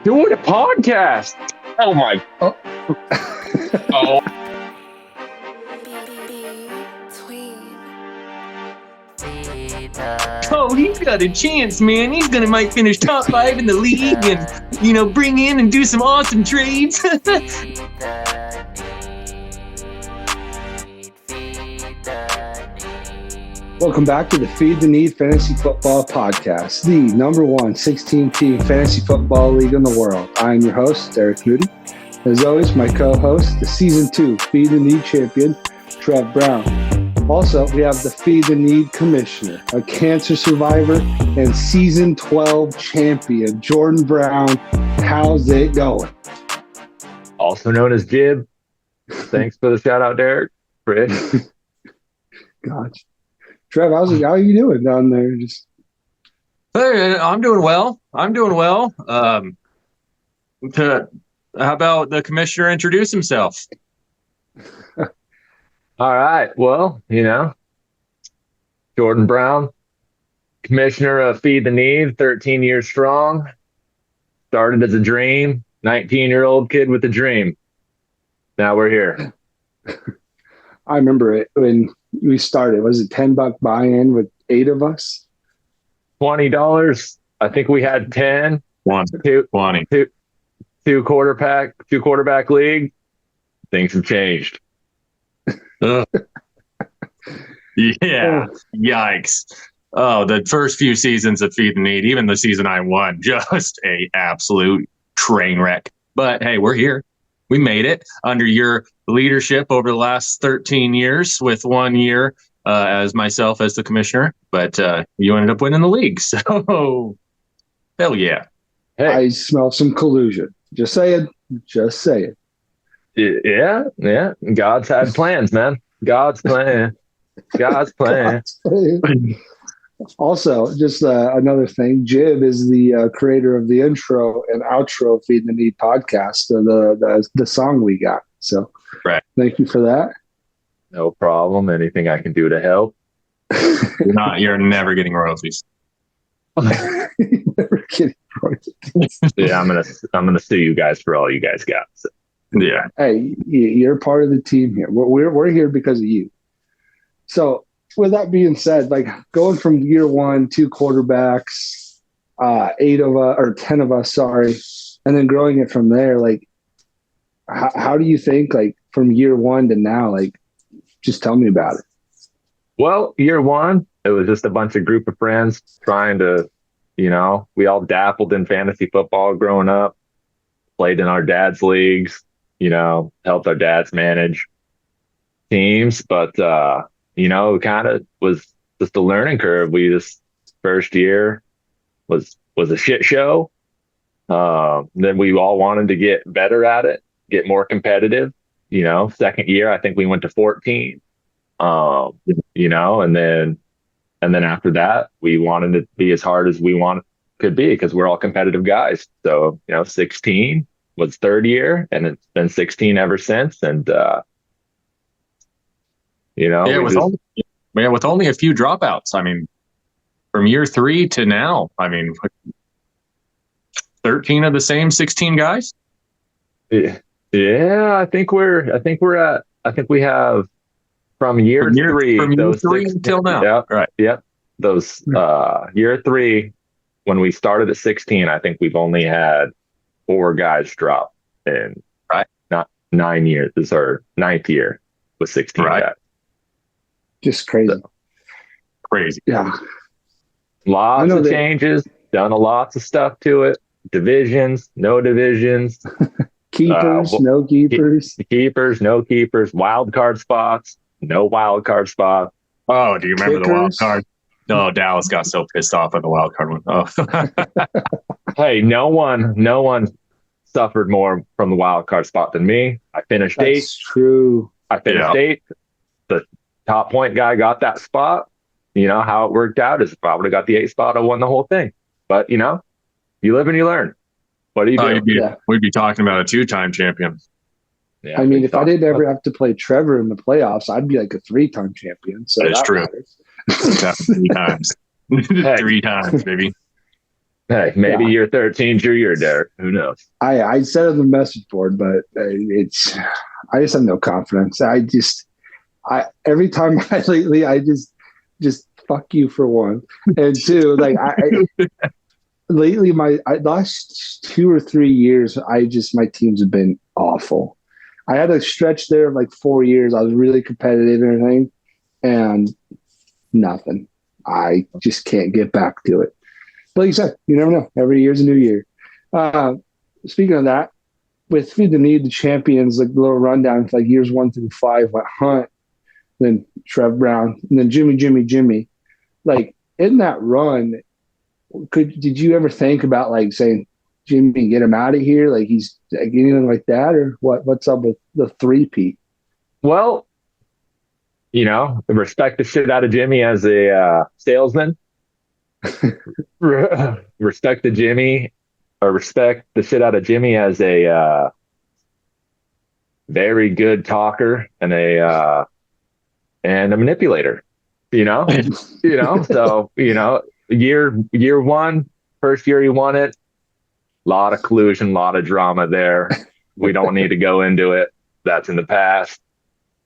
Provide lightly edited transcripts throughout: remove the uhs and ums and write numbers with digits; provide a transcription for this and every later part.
Doing a podcast. Oh my. Oh. Oh. Oh, he's got a chance, man. He's might finish top 5 in the league and, bring in and do some awesome trades. Welcome back to the Feed the Need Fantasy Football Podcast, the number one 16-team fantasy football league in the world. I am your host, Derek Moody. As always, my co-host, the Season 2 Feed the Need champion, Trev Brown. Also, we have the Feed the Need commissioner, a cancer survivor, and Season 12 champion, Jordan Brown. How's it going? Also known as Jib. Thanks for the shout out, Derek. Chris. Gotcha. Trev, how are you doing down there? Hey, I'm doing well. How about the commissioner introduce himself? All right. Well, Jordan Brown, commissioner of Feed the Need, 13 years strong. Started as a dream, 19-year-old kid with a dream. Now we're here. I remember it when we started. Was it $10 buy-in with 8 of us? $20. I think we had 10. 20. Two quarterback league. Things have changed. Yeah. Yikes. Oh, the first few seasons of Feed the Need, even the season I won, just a absolute train wreck. But hey, we're here. We made it under your leadership over the last 13 years with 1 year as myself as the commissioner. But you ended up winning the league. So, hell yeah. Hey. I smell some collusion. Just saying. Yeah. God's had plans, man. God's plan. Also, just another thing, Jib is the creator of the intro and outro Feed the Need podcast, the song we got. So right. Thank you for that. No problem. Anything I can do to help. You're never getting royalties. Never getting royalties. Yeah, I'm gonna sue you guys for all you guys got. So. Yeah. Hey, you're part of the team here. We're here because of you. So with that being said, like going from year one, 2 quarterbacks, 8 of us or 10 of us, sorry, and then growing it from there, like how do you think like from year one to now, like just tell me about it. Well, year one, it was just a bunch of group of friends trying to, we all dappled in fantasy football growing up, played in our dad's leagues, helped our dads manage teams, but it kind of was just a learning curve. First year was a shit show. Then we all wanted to get better at it, get more competitive. Second year, I think we went to 14. And then after that, we wanted to be as hard as we could be because we're all competitive guys. So, 16 was third year, and it's been 16 ever since. And with only a few dropouts. I mean, from year 3 to now, 13 of the same 16 guys. Yeah, I think we have from year 3 until now. Yeah, right. Yep. Those year 3 when we started at 16, I think we've only had 4 guys drop in not 9 years. This is our 9th year with 16 guys. Just crazy. Crazy. Yeah. Lots of changes, done lots of stuff to it. Divisions, no divisions. Keepers, no keepers. Keepers, no keepers. Wild card spots, no wild card spots. Oh, do you remember the wild card? No, Dallas got so pissed off at the wild card one. Oh. Hey, no one suffered more from the wild card spot than me. I finished 8th. That's true. I finished 8th. The top point guy got that spot. How it worked out is if I would have got the 8th spot, I won the whole thing. But, you live and you learn. What do you do? We'd be talking about a 2-time champion. Yeah, I mean, if I didn't ever have to play Trevor in the playoffs, I'd be like a 3-time champion. So that's true. 3 times. 3 times, baby. Hey, maybe year 13's your year, Derek. Who knows? I said it on the message board, but I just have no confidence. Every time I just fuck you for one, and two, like lately last 2 or 3 years, my teams have been awful. I had a stretch there of like 4 years. I was really competitive and everything, and nothing. I just can't get back to it. But like you said, you never know. Every year's a new year. Speaking of that, with Feed the Need, the champions, like the little rundown, like years 1 through 5 went Hunt, then Trev Brown, and then Jimmy. Like in that run, did you ever think about like saying, Jimmy, get him out of here? Like he's like, anything like that, or what? What's up with the three-peat? Well, respect the shit out of Jimmy as a salesman. Respect the shit out of Jimmy as a very good talker and a manipulator. So year one, first year he won it. A lot of collusion, a lot of drama there. We don't need to go into it. That's in the past.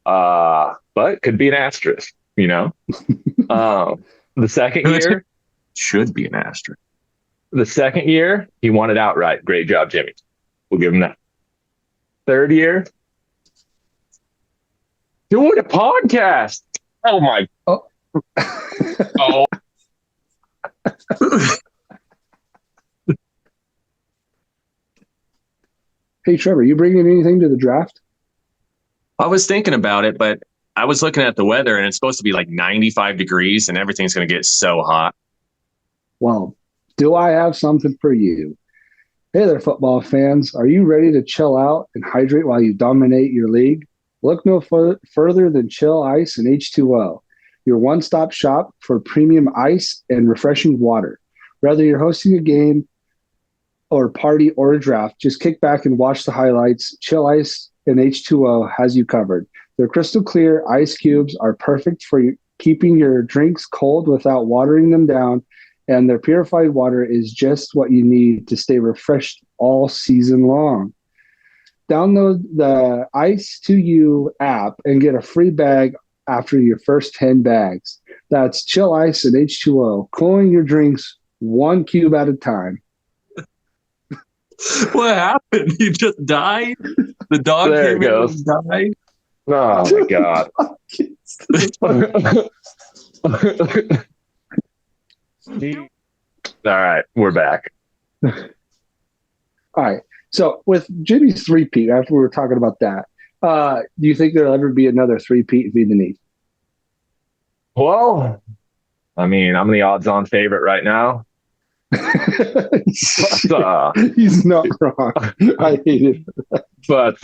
But could be an asterisk, The second year should be an asterisk. The second year, he won it outright. Great job, Jimmy. We'll give him that. Third year, doing a podcast. Oh my. Oh. Oh. Hey, Trevor, you bringing anything to the draft? I was thinking about it, but I was looking at the weather and it's supposed to be like 95 degrees and everything's going to get so hot. Well, do I have something for you? Hey there, football fans. Are you ready to chill out and hydrate while you dominate your league? Look no further than Chill Ice and H2O, your one-stop shop for premium ice and refreshing water. Whether you're hosting a game or party or a draft, just kick back and watch the highlights. Chill Ice and H2O has you covered. Their crystal clear ice cubes are perfect for keeping your drinks cold without watering them down, and their purified water is just what you need to stay refreshed all season long. Download the Ice2U app and get a free bag after your first 10 bags. That's Chill Ice and H2O, cooling your drinks one cube at a time. What happened? You just died? The dog there came in and died? Oh my God. All right, we're back. All right. So with Jimmy's three-peat, after we were talking about that, do you think there'll ever be another three-peat Feed the Need? Well, I mean, I'm the odds-on favorite right now. He's not wrong. I hate it. But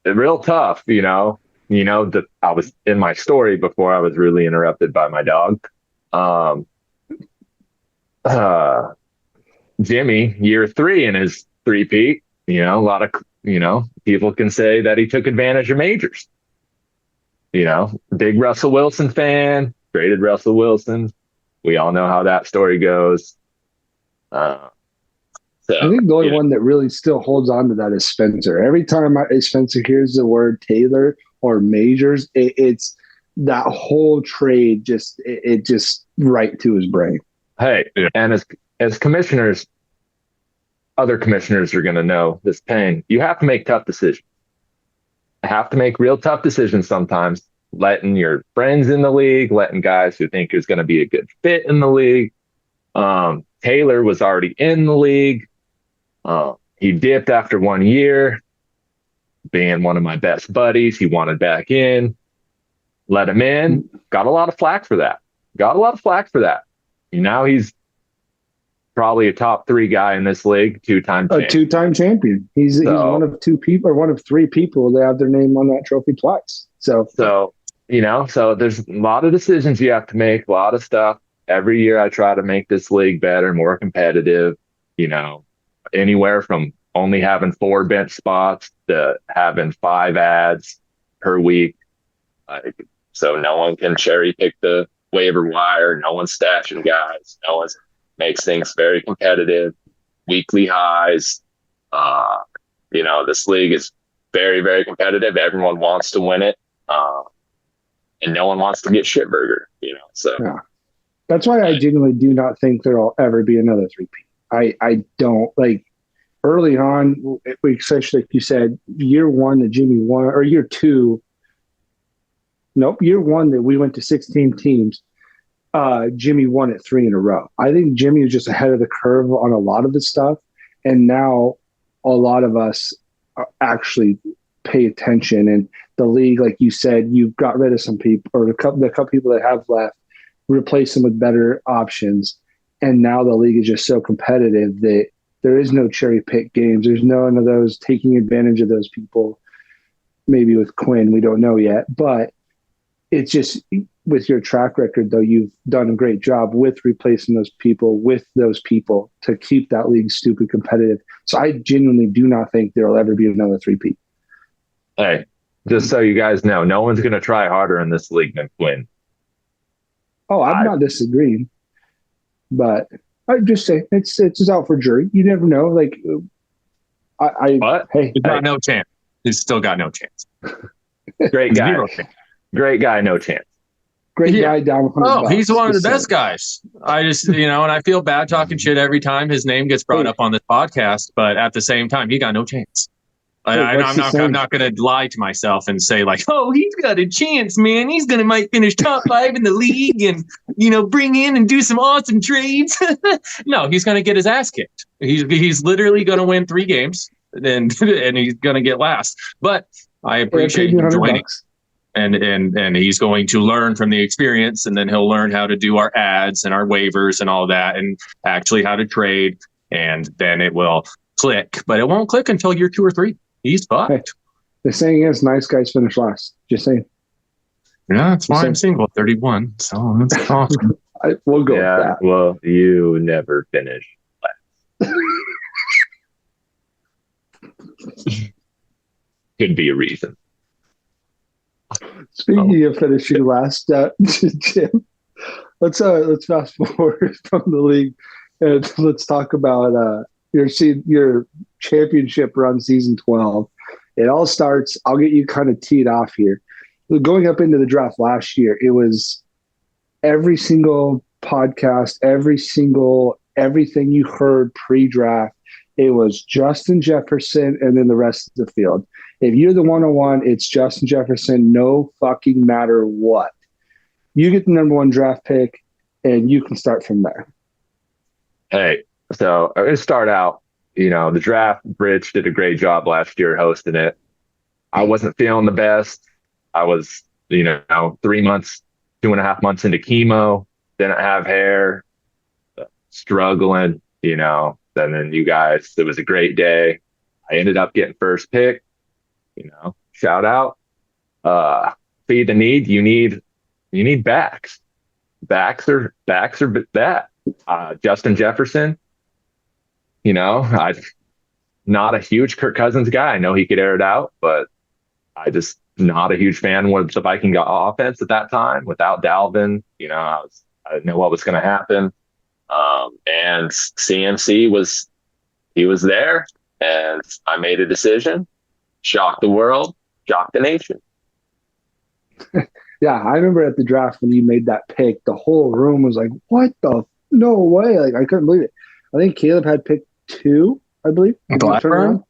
real tough, that I was in my story before I was really interrupted by my dog. Jimmy, year 3 in his three-peat, a lot of, people can say that he took advantage of majors. Big Russell Wilson fan, traded Russell Wilson. We all know how that story goes. I think the only one that really still holds on to that is Spencer. Every time Spencer hears the word Taylor or majors, it's that whole trade just right to his brain. Hey, and as commissioners, other commissioners are going to know this pain. You have to make tough decisions. You have to make real tough decisions sometimes, letting your friends in the league, letting guys who think is going to be a good fit in the league. Taylor was already in the league. He dipped after 1 year, being one of my best buddies. He wanted back in, let him in, got a lot of flack for that. Now he's probably a top 3 guy in this league, two-time champion. He's one of 2 people, or one of 3 people that have their name on that trophy twice. So there's a lot of decisions you have to make, a lot of stuff. Every year I try to make this league better, more competitive, anywhere from only having 4 bench spots to having 5 ads per week. So no one can cherry pick the waiver wire. No one's stashing guys. No one's makes things very competitive, weekly highs. This league is very, very competitive. Everyone wants to win it. And no one wants to get shitburger. So Yeah. That's why I genuinely do not think there'll ever be another 3P. I don't like early on, especially like you said, year one that Jimmy won, or year two. Nope, year one that we went to 16 teams. Jimmy won it 3 in a row. I think Jimmy was just ahead of the curve on a lot of the stuff, and now a lot of us actually pay attention. And the league, like you said, you've got rid of some people, or the couple people that have left, replace them with better options. And now the league is just so competitive that there is no cherry pick games. There's none of those taking advantage of those people. Maybe with Quinn, we don't know yet, but it's just with your track record, though, you've done a great job with replacing those people with those people to keep that league stupid competitive. So I genuinely do not think there will ever be another 3P. Hey, just so you guys know, no one's going to try harder in this league than Quinn. Oh, I'm not disagreeing, but I just say it's just out for jury. You never know. Like, He's got no chance. He's still got no chance. Great guy. Great guy, no chance. Great guy down. He's one of the best guys. I just, and I feel bad talking shit every time his name gets brought up on this podcast, but at the same time, he got no chance. I'm not going to lie to myself and say like, oh, he's got a chance, man. He's going to might finish top 5 in the league and, bring in and do some awesome trades. No, he's going to get his ass kicked. He's literally going to win 3 games and he's going to get last. But I appreciate him joining. And he's going to learn from the experience, and then he'll learn how to do our ads and our waivers and all that, and actually how to trade. And then it will click, but it won't click until year 2 or 3. He's fucked. Hey, the saying is, nice guys finish last. Just saying. Yeah, that's why I'm single, 31. So that's awesome. We'll go with that. Well, you never finish last. Could be a reason. Speaking of finishing last, Jim, let's fast forward from the league and let's talk about your championship run, season 12. It all starts. I'll get you kind of teed off here. Going up into the draft last year, it was every single podcast, everything you heard pre-draft. It was Justin Jefferson and then the rest of the field. If you're the 101, it's Justin Jefferson, no fucking matter what. You get the number 1 draft pick, and you can start from there. Hey, so I'm going to start out, the draft. Rich did a great job last year hosting it. I wasn't feeling the best. I was, 3 months, 2.5 months into chemo, didn't have hair, struggling, and then you guys, it was a great day. I ended up getting first pick. Shout out. Feed the need. You need backs. Backs are that. Justin Jefferson. I'm not a huge Kirk Cousins guy. I know he could air it out, but I just not a huge fan with the Viking offense at that time. Without Dalvin, I didn't know what was going to happen. And CMC was there, and I made a decision. Shocked the world, shocked the nation. Yeah, I remember at the draft when you made that pick, the whole room was like, what the? No way. Like, I couldn't believe it. I think Caleb had pick 2, I believe. Blackburn?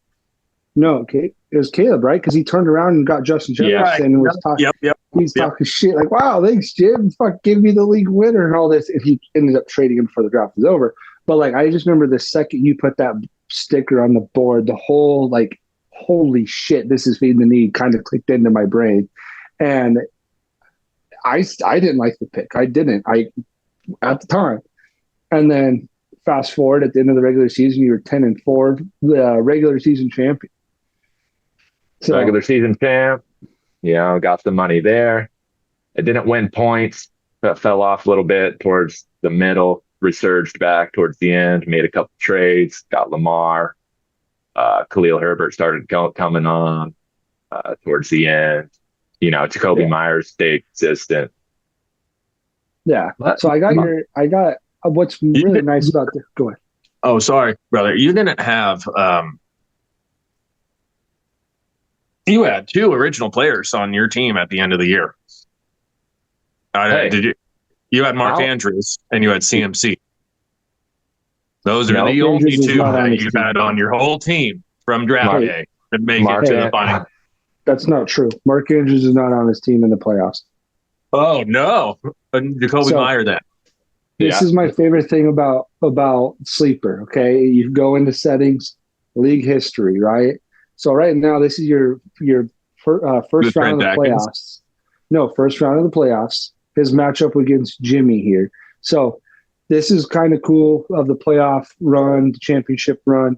No, it was Caleb, right? Because he turned around and got Justin Jefferson and was talking. He's talking shit like, wow, thanks, Jim. Fuck, give me the league winner and all this. And he ended up trading him before the draft was over. But, like, I just remember the second you put that sticker on the board, the whole, like, holy shit, this is feeding the need kind of clicked into my brain. And I didn't like the pick. I didn't. At the time. And then fast forward at the end of the regular season, you were 10-4, the regular season champion. So, regular season champ, got some money there. It didn't win points, but fell off a little bit towards the middle, resurged back towards the end, made a couple trades, got Lamar. Khalil Herbert started coming on towards the end. Jacoby Myers stayed consistent. Yeah. So I got what's You really didn't- nice about the go ahead. Oh, sorry, brother. You didn't have you had two original players on your team at the end of the year. Hey, Did you? You had Mark how- Andrews and you had CMC. Those are No, the only Andrews is two not on that his you team. had on your whole team from draft Mark- day to make Mark it to the An- final. That's not true. Mark Andrews is not on his team in the playoffs. Oh no, Jacoby So- Meyer then. This is my favorite thing about Sleeper. Okay, you go into settings, league history, right? So right now, this is your first The round of the transactions? playoffs. No, first round of the playoffs. His matchup against Jimmy here. So this is kind of cool of the playoff run, the championship run.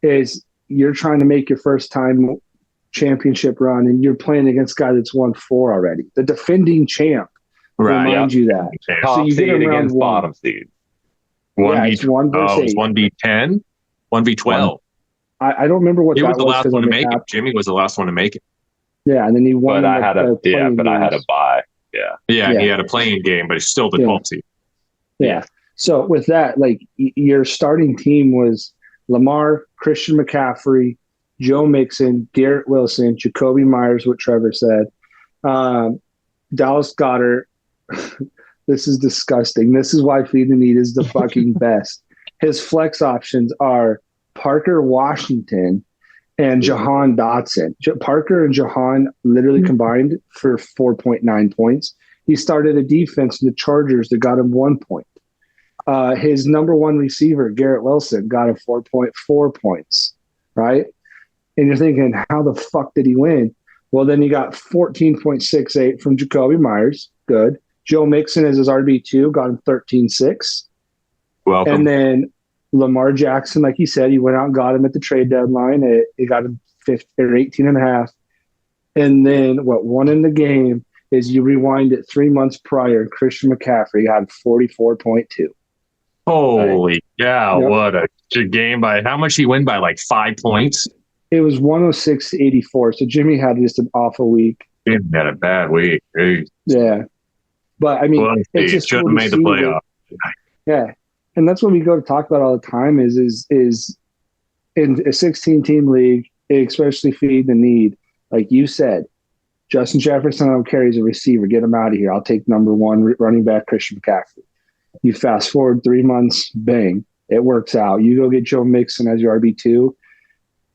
Is you're trying to make your first time championship run, and you're playing against a guy that's won 4 already, the defending champ. Right. Remind you that. top So you get seed him round against 1. bottom seed. One Yeah, v it's 1 versus oh, it was 8. 1v10, 1v12. I don't remember what He that was the was last because one to on the make app. it. Jimmy was the last one to make it. Yeah, and then he won. But I had a playing but I had a games. bye. Yeah. Yeah, Yeah. he had a playing game, but it's still the Yeah. 12th seed. Yeah. So with that, like your starting team was Lamar, Christian McCaffrey, Joe Mixon, Garrett Wilson, Jacoby Myers, what Trevor said, Dallas Goddard. This is disgusting. This is why Feed the Need is the fucking best. His flex options are Parker Washington and Jahan Dotson. Parker and Jahan literally combined for 4.9 points. He started a defense in the Chargers that got him 1 point. His number one receiver, Garrett Wilson, got him 4.4 points, right? And you're thinking, how the fuck did he win? Well, then he got 14.68 from Jacoby Myers. Good. Joe Mixon as his RB2, got him 13.6. Welcome. And then Lamar Jackson, like you said, he went out and got him at the trade deadline. It got him 18.5. And then what won in the game is you rewind it 3 months prior, Christian McCaffrey had 44.2. Holy cow, Yep. what a good game by how much he win by like 5 points? It was 106-84. So Jimmy had just an awful week. He had a bad week. Jeez. Yeah. But I mean, Well, it's he just shouldn't cool have to made the see playoff. Yeah. And that's what we go to talk about all the time is in a 16-team league, especially Feed the Need, like you said, Justin Jefferson, I don't care. He's a receiver. Get him out of here. I'll take number 1 running back, Christian McCaffrey. You fast forward 3 months, bang, it works out. You go get Joe Mixon as your RB2,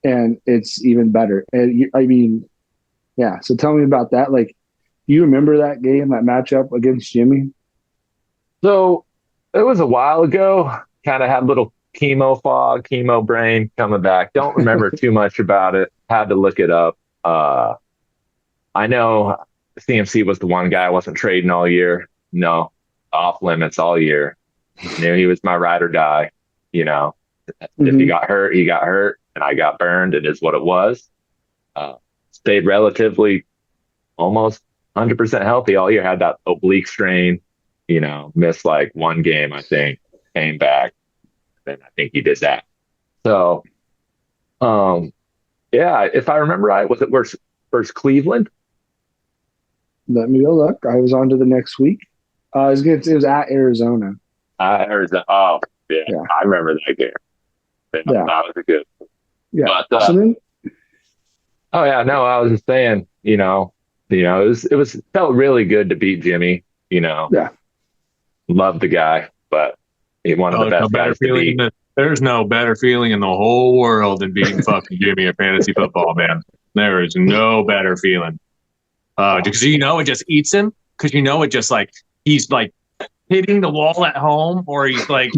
and it's even better. And I mean, yeah. So tell me about that. Like, you remember that game, that matchup against Jimmy? So it was a while ago. Kind of had a little chemo brain coming back. Don't remember too much about it. Had to look it up. I know CMC was the one guy I wasn't trading all year. No, off limits all year. Knew he was my ride or die. You know, if he got hurt, he got hurt, and I got burned. It is what it was. Stayed relatively almost 100% healthy all year. Had that oblique strain. You know, missed like 1 game, I think. Came back. And I think he did that. So, yeah, if I remember right, was it versus Cleveland? Let me go look. I was on to the next week. It was at Arizona. I heard that. Oh, yeah, Yeah. I remember that game. Yeah. That was a good. Yeah. But, So then, oh yeah, no, I was just saying, it felt really good to beat Jimmy. Yeah. Loved the guy, but he's one of the best guys to beat. There's no better feeling in the whole world than beating fucking Jimmy at fantasy football, man. There is no better feeling. Because it just eats him. Because it just like he's like hitting the wall at home, or he's like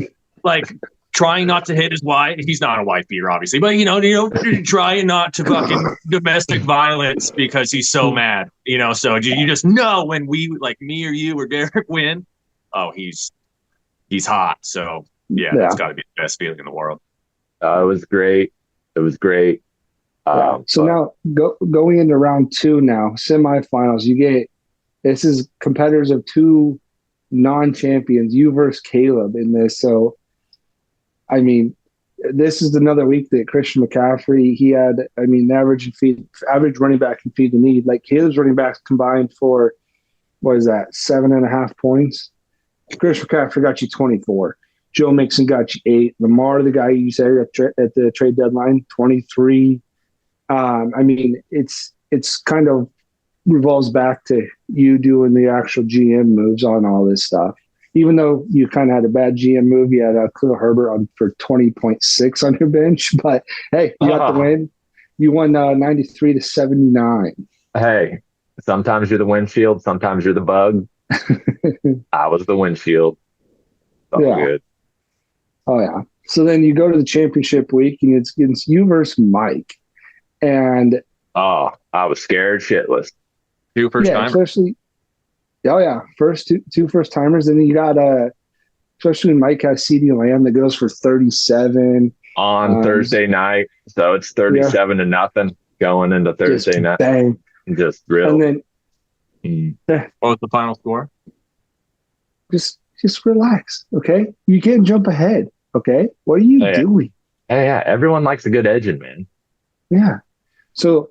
trying not to hit his wife. He's not a wife beater, obviously, but trying not to fucking domestic violence because he's so mad. So you just know when we like me or you or Derek win, oh, he's hot. So yeah, that's got to be the best feeling in the world. It was great. It was great. So now going into round 2 now, semifinals, this is competitors of 2 non-champions, you versus Caleb in this. So, I mean, this is another week that Christian McCaffrey, he had, average running back and Feed the Need. Like Caleb's running backs combined for, what is that, 7.5 points? Chris McCaffrey got you 24. Joe Mixon got you 8. Lamar, the guy you said at the trade deadline, 23. I mean, it's kind of revolves back to you doing the actual GM moves on all this stuff. Even though you kind of had a bad GM move, you had Khalil Herbert on for 20.6 on your bench. But hey, you got the win. You won 93-79. Hey, sometimes you're the windshield, sometimes you're the bug. I was the windshield. Yeah. Good. Oh yeah. So then you go to the championship week, and it's you versus Mike, and I was scared shitless. Two first timers. Especially. Oh yeah, two first timers, and then you got especially when Mike has CeeDee Lamb that goes for 37 on Thursday night, so it's 37-0 going into Thursday night. Bang, just real. And then what was the final score? Just relax, okay? You can't jump ahead, okay? What are you doing? Hey, yeah, everyone likes a good edging, man. Yeah. So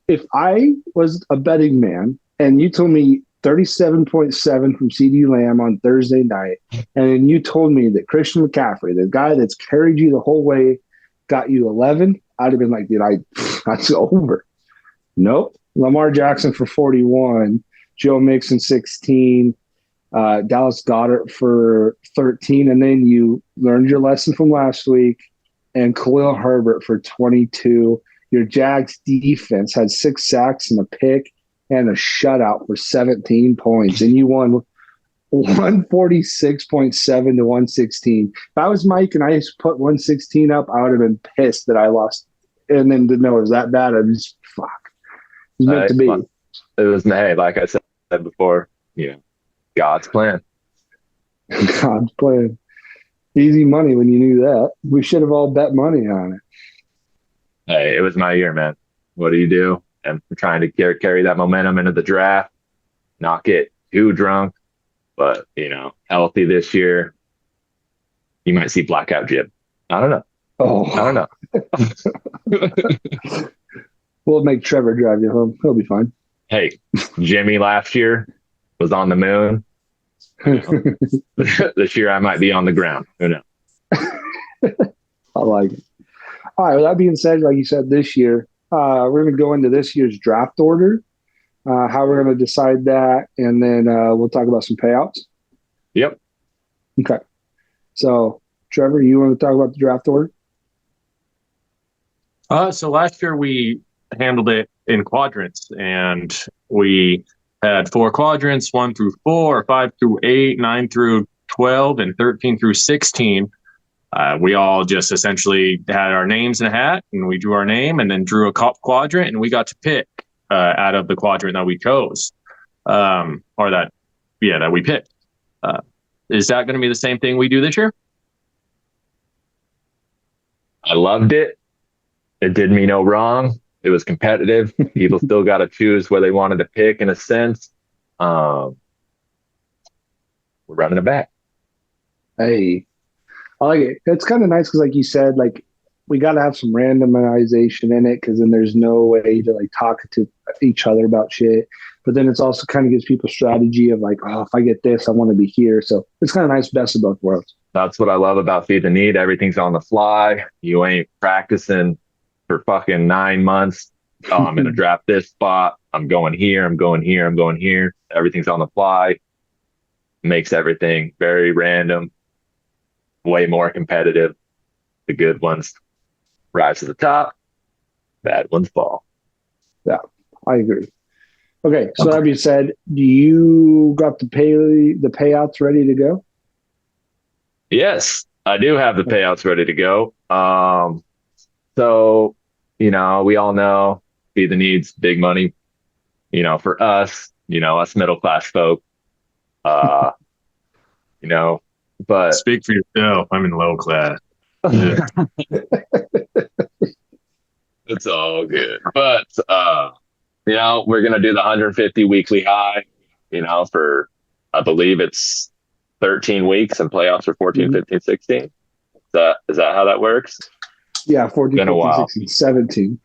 if I was a betting man and you told me 37.7 from CeeDee Lamb on Thursday night, and then you told me that Christian McCaffrey, the guy that's carried you the whole way, got you 11, I'd have been like, dude, that's over. Nope. Lamar Jackson for 41, Joe Mixon 16, Dallas Goedert for 13, and then you learned your lesson from last week, and Khalil Herbert for 22. Your Jags defense had 6 sacks and a pick and a shutout for 17 points, and you won 146.7 to 116. If I was Mike and I put 116 up, I would have been pissed that I lost, and then didn't know it was that bad. I just fuck. It was meant to be. It was, hey, like I said before, God's plan. God's plan. Easy money when you knew that. We should have all bet money on it. Hey, it was my year, man. What do you do? And I'm trying to carry that momentum into the draft, not get too drunk, but, healthy this year. You might see blackout Jib. I don't know. I don't know. We'll make Trevor drive you home. He'll be fine. Hey, Jimmy last year was on the moon. This year I might be on the ground. Who knows? I like it. All right. With that being said, like you said, this year, we're going to go into this year's draft order, how we're going to decide that, and then we'll talk about some payouts. Yep. Okay. So, Trevor, you want to talk about the draft order? So last year we handled it in quadrants, and we had 4 quadrants, 1 through 4, 5 through 8, 9 through 12, and 13 through 16. We all just essentially had our names in a hat, and we drew our name and then drew a quadrant, and we got to pick out of the quadrant that we chose, that we picked. Is that going to be the same thing we do this year? I loved it. It did me no wrong. It was competitive. People still got to choose where they wanted to pick, in a sense. We're running it back. Hey, I like it. It's kind of nice because, like you said, like we got to have some randomization in it, because then there's no way to like talk to each other about shit. But then it's also kind of gives people strategy of like, oh, if I get this, I want to be here. So it's kind of nice, best of both worlds. That's what I love about Feed the Need. Everything's on the fly. You ain't practicing for fucking 9 months. Oh, I'm going to draft this spot. I'm going here. I'm going here. I'm going here. Everything's on the fly. Makes everything very random, way more competitive. The good ones rise to the top. Bad ones fall. Yeah, I agree. Okay, so that being said, do you got the payouts ready to go? Yes, I do have the payouts ready to go. So, we all know Feed the Needs, big money, for us, us middle-class folk, but speak for yourself. I'm in low class. It's all good. But, we're going to do the 150 weekly high, for, I believe it's 13 weeks, and playoffs for 14, 15, 16. Is that how that works? Yeah, 14, 15, 16, 17.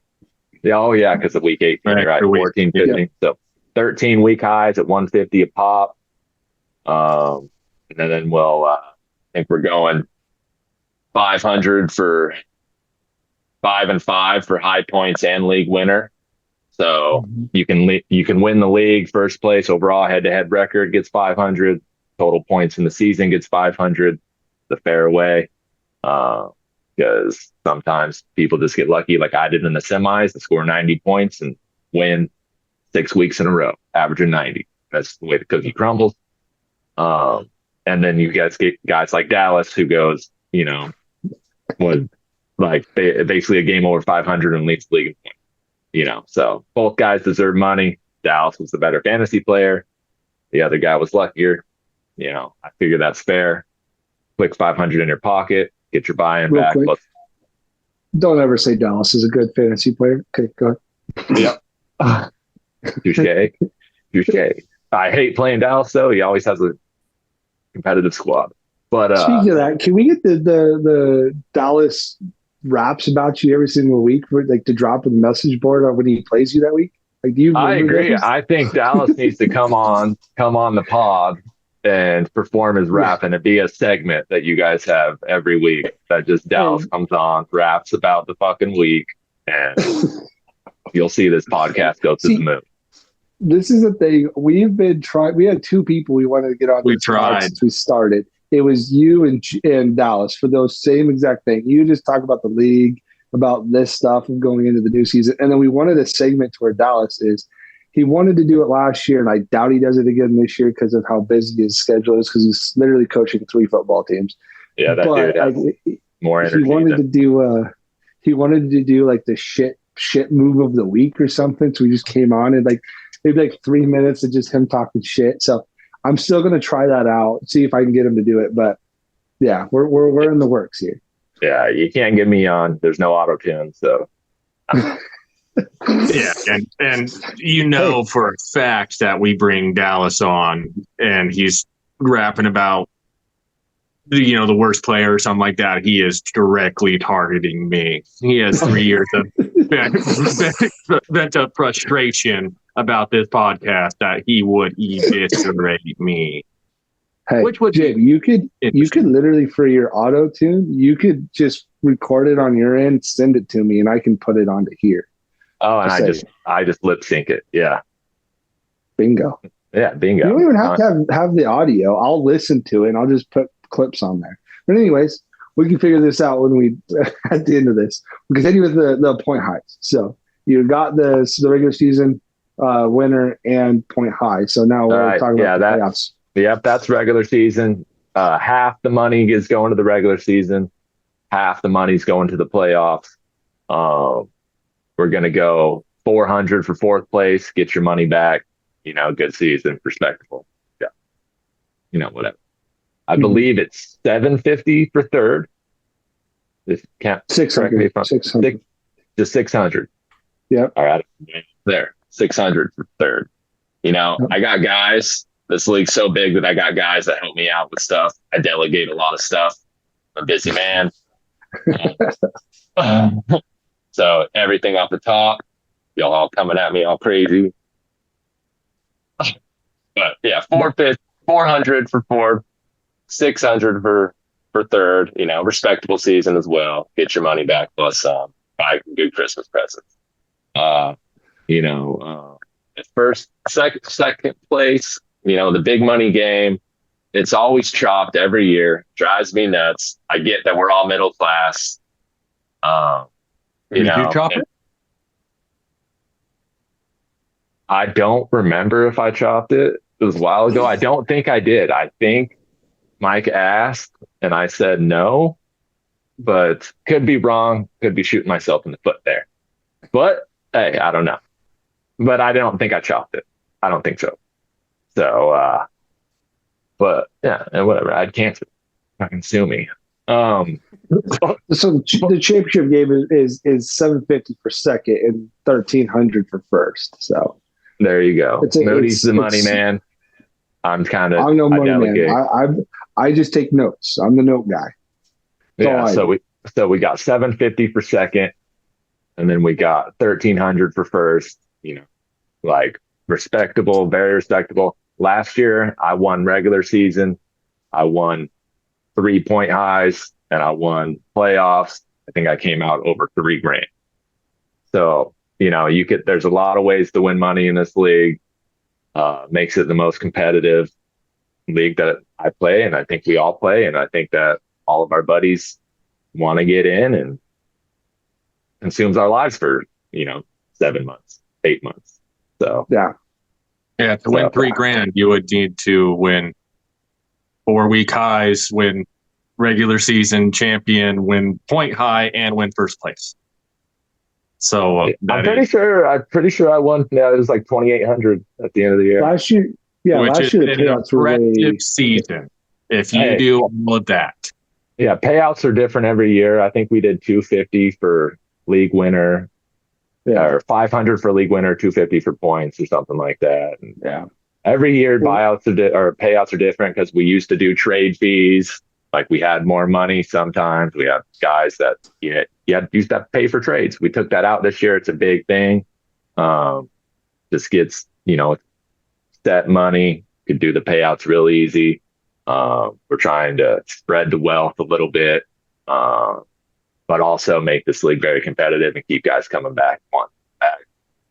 Yeah, oh, yeah, because of week 18, right? 14, 15. Yeah. So 13 week highs at 150 a pop. and then we'll I think we're going 500 for 5-5 for high points and league winner. So you can win the league first place overall head to head record gets 500, total points in the season gets 500, the fairway. Because sometimes people just get lucky, like I did in the semis, and score 90 points and win 6 weeks in a row, averaging 90. That's the way the cookie crumbles. And then you guys get guys like Dallas who goes, with like basically a game over 500 and leads the league in points. So both guys deserve money. Dallas was the better fantasy player. The other guy was luckier. I figure that's fair. Click 500 in your pocket, get your buy-in back. Don't ever say Dallas is a good fantasy player. Okay, go ahead. Yep. Touche. I hate playing Dallas, though. He always has a competitive squad. But speaking of that, can we get the Dallas raps about you every single week for to drop in the message board on when he plays you that week? I agree. I think Dallas needs to come on the pod and perform his rap, and it be a segment that you guys have every week that just Dallas comes on, raps about the fucking week, and you'll see this podcast go to the moon. This is the thing. We've been trying. We had 2 people we wanted to get on. We tried since we started. It was you and Dallas for those same exact thing. You just talk about the league, about this stuff and going into the new season. And then we wanted a segment to where Dallas is. He wanted to do it last year, and I doubt he does it again this year because of how busy his schedule is, because he's literally coaching 3 football teams. Yeah, that dude has more energy. He wanted to do like the shit move of the week or something. So we just came on and maybe 3 minutes of just him talking shit. So I'm still going to try that out, see if I can get him to do it. But yeah, we're in the works here. Yeah, you can't get me on. There's no auto tune, so. Yeah, and for a fact that we bring Dallas on and he's rapping about the worst player or something like that, he is directly targeting me. He has 3 years of vent up frustration about this podcast that he would eviscerate me. Hey, which would Jim, you could literally, for your auto tune, you could just record it on your end, send it to me, and I can put it onto here. Oh, and I just lip sync it. Yeah. Bingo. Yeah, bingo. You don't even have to have the audio. I'll listen to it and I'll just put clips on there. But anyways, we can figure this out when we at the end of this. We continue with the point highs. So you got the regular season winner and point high. So now we're talking about the playoffs. Yep, that's regular season. Half the money is going to the regular season. Half the money's going to the playoffs. We're going to go 400 for 4th place. Get your money back. Good season, respectable. Yeah. Whatever. I believe it's 750 for 3rd. This can't 600. 600. Just 600. Yeah. All right. There. 600 for 3rd. I got guys. This league's so big that I got guys that help me out with stuff. I delegate a lot of stuff. I'm a busy man. So everything off the top, y'all all coming at me all crazy. But yeah, 400 for 4th, 600 for 3rd. Respectable season as well. Get your money back plus 5 good Christmas presents. Second place. The big money game. It's always chopped every year. Drives me nuts. I get that we're all middle class. Did you chop it? I don't remember if I chopped it. It was a while ago. I don't think I did. I think Mike asked and I said no, but could be wrong. Could be shooting myself in the foot there. But hey, I don't know. But I don't think I chopped it. I don't think so. So, but yeah, and whatever. I'd cancel. Fucking sue me. So the championship game is 750 for 2nd and 1,300 for 1st. So there you go. Moody's the money man. I'm no money man. I just take notes. I'm the note guy. That's so we got 750 for 2nd, and then we got 1,300 for 1st. Respectable, very respectable. Last year I won regular season. I won 3-point highs and I won playoffs. I think I came out over $3,000. So, there's a lot of ways to win money in this league. Makes it the most competitive league that I play, and I think we all play, and I think that all of our buddies want to get in, and consumes our lives for 7 months, 8 months. So Yeah. To win $3,000, you would need to win 4-week highs, win regular season champion, win point high, and win first place. So I'm pretty sure I won. Yeah, it was like 2,800 at the end of the year. Last year, the payouts were way season. If you do all of that, yeah, payouts are different every year. I think we did 250 for league winner, or 500 for league winner, 250 for points, or something like that. And every year buyouts or payouts are different because we used to do trade fees. Like we had more money sometimes. We have guys that you used to have to pay for trades. We took that out this year. It's a big thing. Just gets, set money. Could do the payouts real easy. We're trying to spread the wealth a little bit, but also make this league very competitive and keep guys coming back. I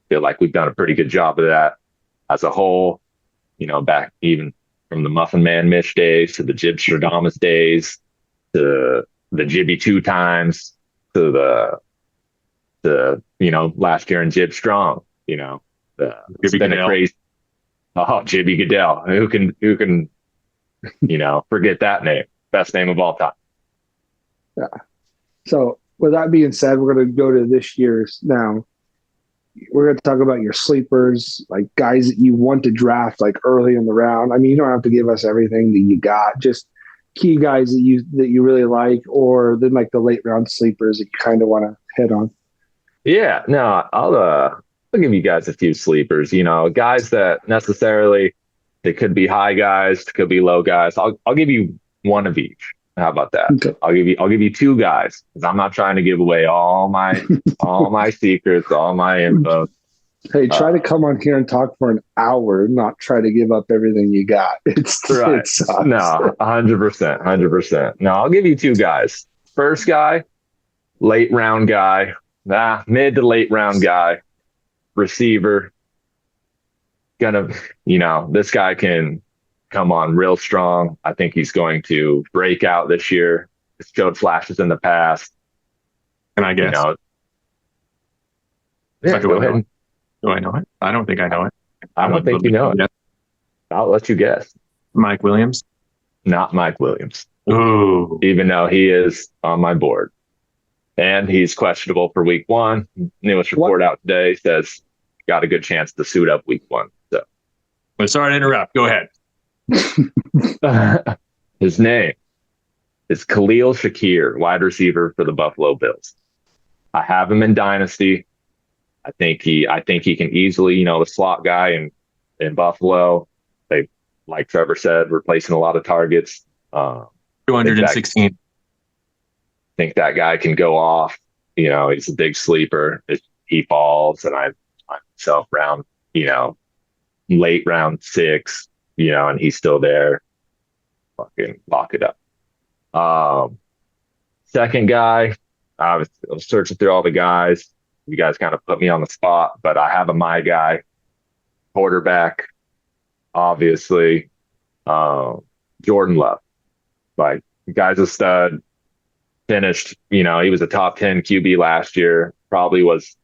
feel like we've done a pretty good job of that as a whole, back even from the Muffin Man Mish days to the Jib Stradamus days to the Jibby 2 times to the last year in Jib Strong. It's been a crazy. Oh, Jibby Goodell. Who can forget that name? Best name of all time. Yeah. So with that being said, we're going to go to this year's now. We're going to talk about your sleepers, like guys that you want to draft like early in the round. I mean, you don't have to give us everything that you got, just key guys that you really like, or then like the late round sleepers that you kind of want to hit on. Yeah, no, I'll give you guys a few sleepers, guys that necessarily, they could be high guys, could be low guys. I'll give you one of each. How about that? Okay. I'll give you 2 guys because I'm not trying to give away all my secrets, all my info. Hey, try to come on here and talk for an hour, not try to give up everything you got. It's right. It sucks. No, 100%. No, I'll give you 2 guys. First guy, late round guy, mid to late round guy, receiver. This guy can come on real strong. I think he's going to break out this year. He's showed flashes in the past. And I guess. Go ahead. Do I know it? I don't think I know it. I don't think you know it. I'll let you guess. Mike Williams? Not Mike Williams. Ooh. Even though he is on my board. And he's questionable for week 1. Newest report out today says got a good chance to suit up week 1. So, I'm sorry to interrupt. Go ahead. His name is Khalil Shakir, wide receiver for the Buffalo Bills. I have him in Dynasty. I think he can easily, the slot guy in Buffalo. They, like Trevor said, replacing a lot of targets. 216. I think that guy can go off. He's a big sleeper. He falls, and I myself round, late round 6. And he's still there. Fucking lock it up. Second guy, I was searching through all the guys. You guys kind of put me on the spot, but I have my guy, quarterback, obviously, Jordan Love. Like, the guy's a stud. Finished, he was a top 10 QB last year. Probably was.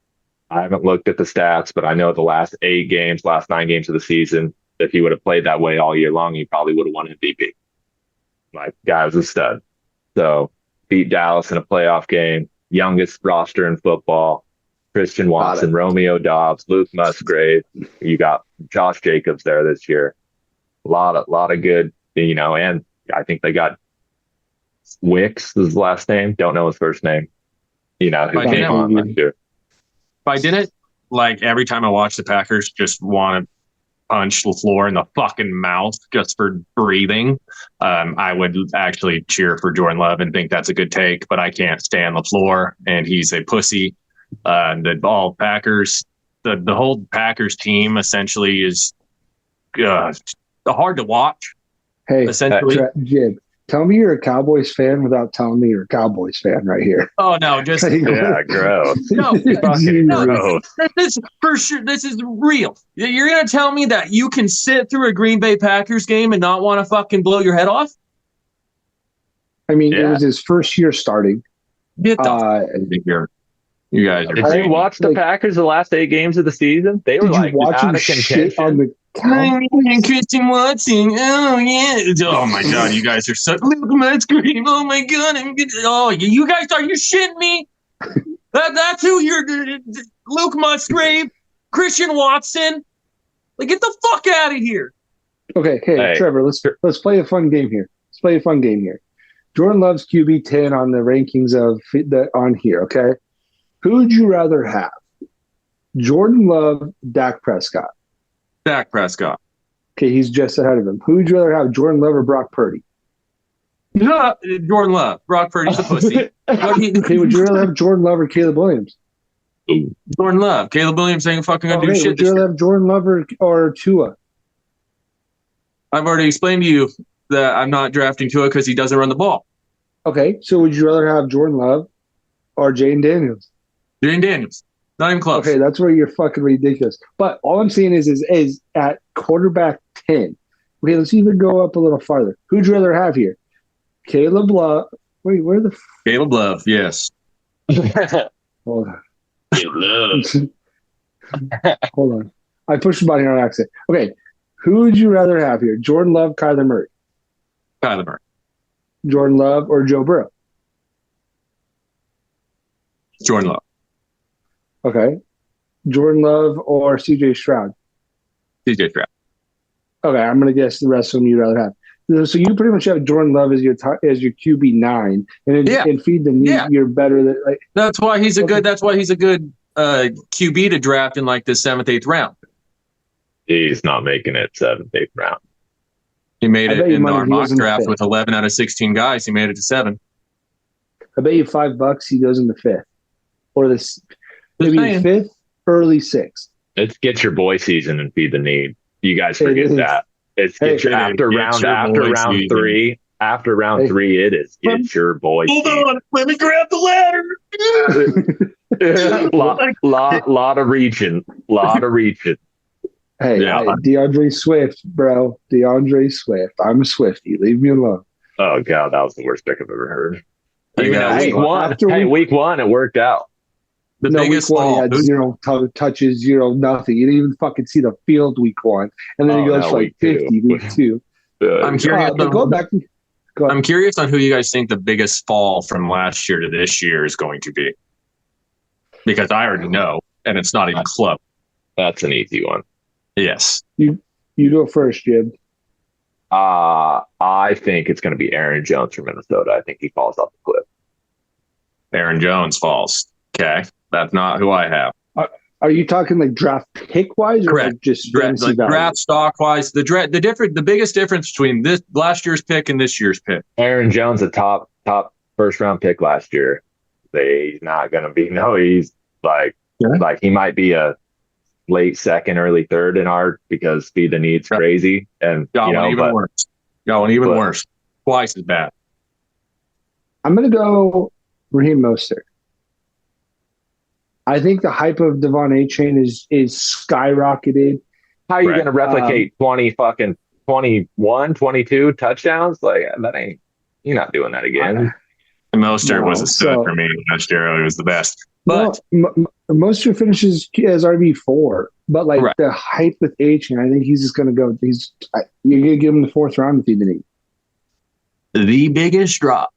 I haven't looked at the stats, but I know the last 9 games of the season, if he would have played that way all year long, he probably would have won MVP. My guy was a stud. So beat Dallas in a playoff game, youngest roster in football. Christian Watson, Romeo Dobbs, Luke Musgrave. You got Josh Jacobs there this year. A lot of good, and I think they got Wicks is his last name. Don't know his first name. Who came on last year. If I didn't, like, every time I watch the Packers, just want to punch LaFleur in the fucking mouth just for breathing, I would actually cheer for Jordan Love and think that's a good take, but I can't stand LaFleur, and he's a pussy. The whole Packers team essentially is hard to watch Hey, essentially. Jib, tell me you're a Cowboys fan without telling me you're a Cowboys fan right here. Oh no, just Yeah, gross. no, Fucking no. gross. This for sure. This is real. You're gonna tell me that you can sit through a Green Bay Packers game and not want to fucking blow your head off? I mean, it Yeah. was his first year starting. Get the here. You guys are Did crazy. you watch the Packers the last 8 games of the season? They were Did like you watch out him of shit on contention. the Cowboys? Christian Watson. Oh yeah. Oh my god, you guys are so Luke Musgrave. Oh my god, I'm good. Oh, you guys are you shitting me? That's who you're. Luke Musgrave, Christian Watson. Like, get the fuck out of here. Okay, hey, Trevor, let's play a fun game here. Let's play a fun game here. Jordan Love's QB 10 on the rankings on here. Okay, who would you rather have? Jordan Love, Dak Prescott. Dak Prescott. Okay, he's just ahead of him. Who would you rather have, Jordan Love or Brock Purdy? No, Jordan Love. Brock Purdy's a pussy. Okay, would you rather have Jordan Love or Caleb Williams? Jordan Love. Caleb Williams ain't fucking gonna do shit. Would you rather have Jordan Love or Tua? I've already explained to you that I'm not drafting Tua because he doesn't run the ball. Okay, so would you rather have Jordan Love or Jaden Daniels? Jaden Daniels. Not even close. Okay, that's where you're fucking ridiculous. But all I'm saying is at quarterback 10. Okay, let's even go up a little farther. Who'd you rather have here? Caleb Love. Wait, where the Caleb Love, yes. Hold on. Caleb Love. Hold on. I pushed the button on accident. Okay, who would you rather have here? Jordan Love, Kyler Murray. Kyler Murray. Jordan Love or Joe Burrow? Jordan Love. Okay. Jordan Love or CJ Stroud? CJ Stroud. Okay, I'm going to guess the rest of them you'd rather have. So you pretty much have Jordan Love as your QB 9, and in Feed the Need, you're better than like. That's why he's a good. That's why he's a good QB to draft in like the 7th, 8th round. He's not making it 7th, 8th round. He made it in our mock draft with 11 out of 16 guys. He made it to 7. I bet you $5 he goes in the 5th, or this maybe the 5th, early 6th. It's get your boy season and Feed the Need. You guys forget that. It's get your after round 3. After round 3, it is get your boy. Hold on, let me grab the ladder. lot of reaching. Hey, DeAndre Swift, bro. DeAndre Swift. I'm a Swiftie. Leave me alone. Oh god, that was the worst pick I've ever heard. Even week one, it worked out. The biggest week 1, he had 0 touches, 0 nothing. You didn't even fucking see the field week 1, and then he goes for like 50 week 2. I'm curious. I'm curious on who you guys think the biggest fall from last year to this year is going to be, because I already know, and it's not even close. That's an easy one. Yes. You go first, Jib. I think it's going to be Aaron Jones from Minnesota. I think he falls off the cliff. Aaron Jones falls. Okay. That's not who I have. Are you talking like draft pick wise, or like just draft stock wise? The biggest difference between this last year's pick and this year's pick. Aaron Jones, a top first round pick last year. He's not going to be. No, he's like he might be a late 2nd, early 3rd in our, because Feed the Need's crazy, and got one even worse. Twice as bad. I'm going to go Raheem Mostert. I think the hype of Devon A-Chain is skyrocketed. How are you going to replicate 21, 22 touchdowns? Like, that ain't, you're not doing that again. Mostert was a stud for me last year. It was the best. But Mostert finishes as RB4, but like the hype with A-Chain, I think he's just going to go. You're going to give him the 4th round if you need. The biggest drop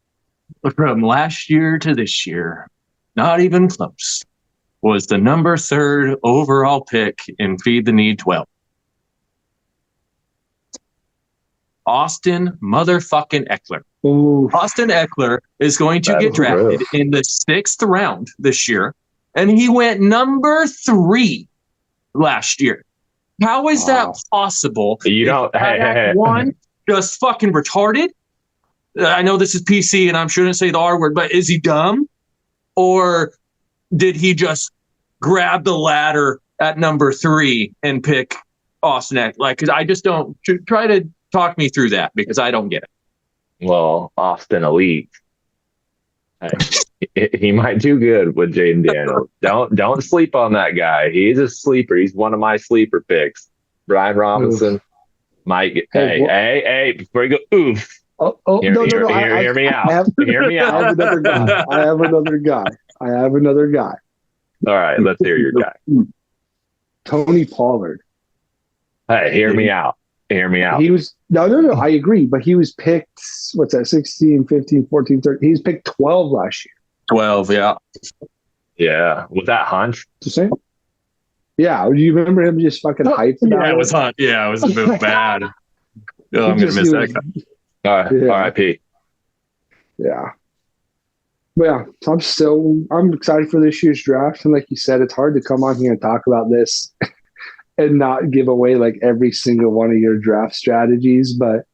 from last year to this year, not even close, was the number 3rd overall pick in Feed the Need 12. Austin motherfucking Eckler. Ooh. Austin Eckler is going to get drafted in the 6th round this year, and he went number 3 last year. How is that possible? You don't. One, just fucking retarded. I know this is PC, and I shouldn't say the R word, but is he dumb? Or did he just grab the ladder at number 3 and pick Austin Eckler? Like, because I just don't try to Talk me through that because I don't get it. Well, Austin Elite, he might do good with Jaden Daniels. Don't sleep on that guy. He's a sleeper. He's one of my sleeper picks. Brian Robinson might get. Hey! Before you go, oof. No. Hear me out. Hear me out. I have another guy. I have another guy. All right, let's hear your guy. Tony Pollard. Hey, hear me out. He was no. I agree, but he was picked. What's that? 16, 15, 14, 13. He was picked 12 last year. 12, yeah. Yeah, was that Hunt? The same. Yeah, do you remember him just fucking hyped? Yeah, it was Hunt. Yeah, it was a bit bad. Oh, I'm gonna miss that guy. All right, yeah. R.I.P. Yeah. Well, yeah, I'm excited for this year's draft, and like you said, it's hard to come on here and talk about this and not give away like every single one of your draft strategies. But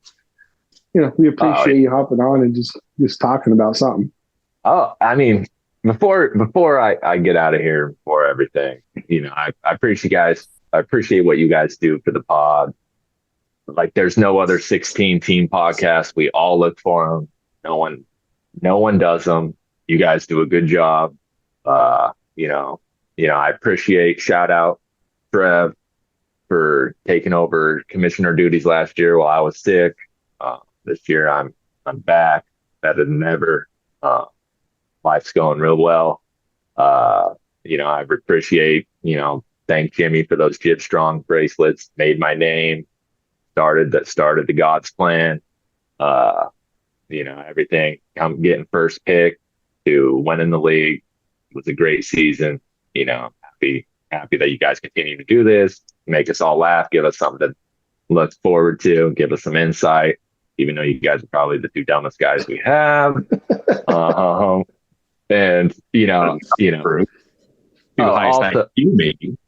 we appreciate you hopping on and just talking about something. Oh, I mean, before I get out of here, before everything, I appreciate you guys. I appreciate what you guys do for the pod. Like, there's no other 16 team podcast. We all look for them. No one does them. You guys do a good job. I appreciate, shout out Trev for taking over commissioner duties last year while I was sick. This year I'm back, better than ever. Life's going real well. I appreciate, thank Jimmy for those Jib Strong bracelets, made my name, started the God's plan. Everything. I'm getting first pick to winning the league. It was a great season. Happy that you guys continue to do this, make us all laugh, give us something to look forward to, give us some insight, even though you guys are probably the two dumbest guys we have. And also, you maybe.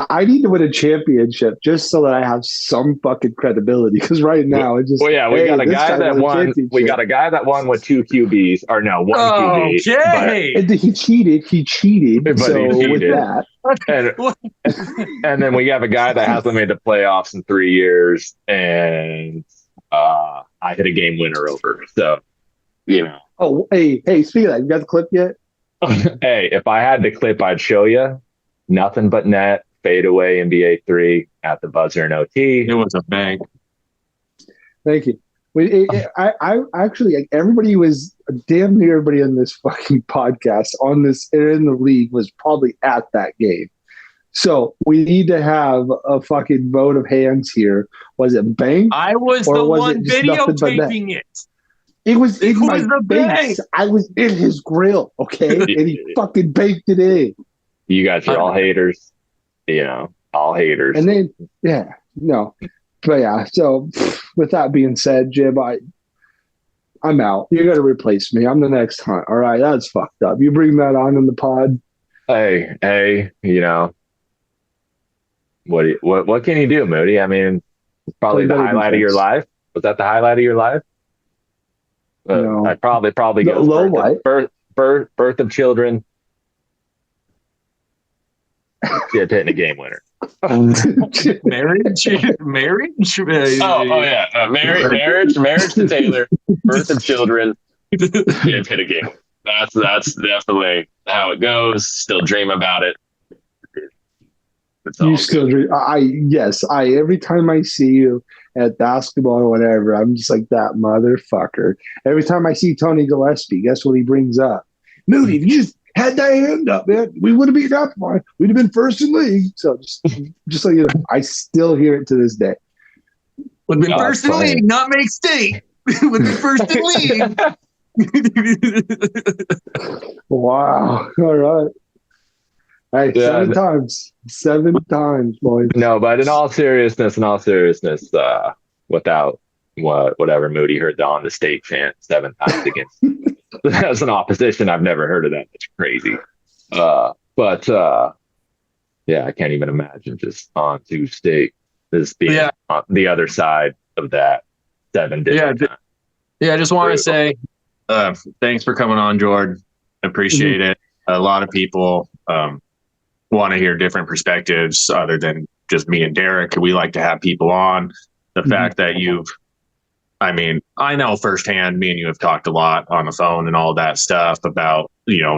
I need to win a championship just so that I have some fucking credibility. Because right now, it's just we got a guy that won. We got a guy that won with 2 QBs, or no, 1 QB. Okay, he cheated. But so he cheated. With that, and then we have a guy that hasn't made the playoffs in 3 years, and I hit a game winner over. So, Oh, hey! Speaking of that, you got the clip yet? Hey, if I had the clip, I'd show you. Nothing but net. Fade away NBA 3 at the buzzer and OT. It was a bang. Thank you. I actually, like, everybody was damn near everybody in this fucking podcast in the league was probably at that game. So we need to have a fucking vote of hands here. Was it bang? I was the one videotaping it. It was in my the face. I was in his grill, okay? And he fucking baked it in. You guys are all haters. All haters. And then, no. But yeah, so with that being said, Jib, I'm out. You got to replace me. I'm the next Hunt. All right, that's fucked up. You bring that on in the pod. Hey, what can you do, Moody? I mean, it's probably the highlight of your life. Was that the highlight of your life? No. I probably go low light. Birth of children. Yeah, hitting a game winner. Marriage. Marriage to Taylor. Birth of children. Yeah, hit a game. That's definitely how it goes. Still dream about it. You still dream? Every time I see you at basketball or whatever, I'm just like, that motherfucker. Every time I see Tony Gillespie, guess what he brings up? Moody, you just had that hand up, man. We would have beat that one. We'd have been first in league. So just so you know, I still hear it to this day. Would have been first in league, not make state. Would be first in league. Wow. All right. Hey, 7 times, boys. No, but in all seriousness, without whatever Moody heard on the state chant 7 times against as an opposition, I've never heard of that. It's crazy. But I can't even imagine just on to state this being on the other side of that 7 different times. I just want to say thanks for coming on, Jordan. Appreciate it. A lot of people want to hear different perspectives other than just me and Derek. We like to have people on the fact that I know firsthand, me and you have talked a lot on the phone and all that stuff about,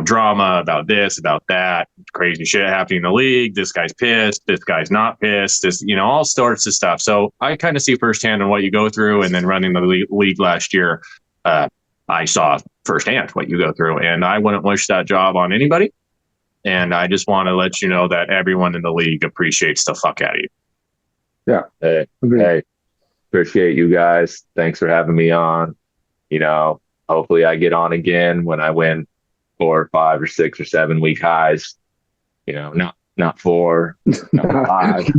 drama, about this, about that, crazy shit happening in the league. This guy's pissed. This guy's not pissed. This, all sorts of stuff. So I kind of see firsthand on what you go through, and then running the league last year, I saw firsthand what you go through, and I wouldn't wish that job on anybody. And I just want to let you know that everyone in the league appreciates the fuck out of you. Yeah. Hey, appreciate you guys. Thanks for having me on. Hopefully I get on again when I win 4 or 5 or 6 or 7 week highs. Not 4, not 5,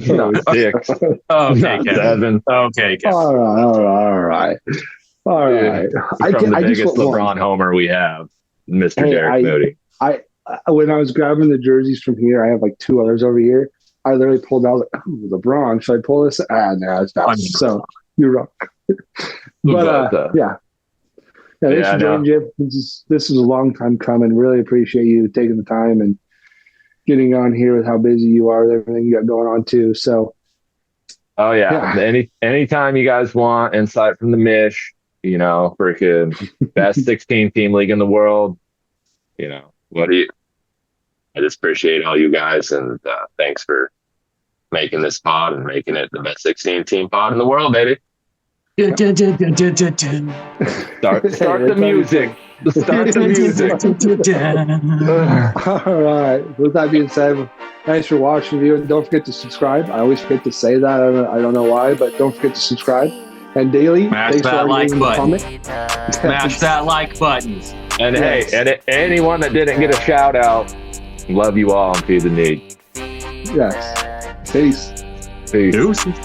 not 6, Okay, not Kevin. 7. Okay, Kevin. All right. From the biggest LeBron homer we have, Mr. Derek Moody. When I was grabbing the jerseys from here, I have like 2 others over here. I literally pulled out, LeBron. Should I pull this? No, it's not. So you're wrong. But yeah. Thanks for joining, Jim. This is a long time coming. Really appreciate you taking the time and getting on here with how busy you are with everything you got going on too. So. Oh yeah. Anytime you guys want insight from the Mish, freaking best 16 team league in the world. I just appreciate all you guys, and thanks for making this pod and making it the best 16 team pod in the world, baby. Start the music. Start the music. All right. With that being said, thanks for watching the video, and don't forget to subscribe. I always forget to say that. I don't know why, but don't forget to subscribe. And daily, smash that like button. Smash that like button. And hey, and anyone that didn't get a shout out, love you all and feed the need. Yes. Peace. Peace. Deuces.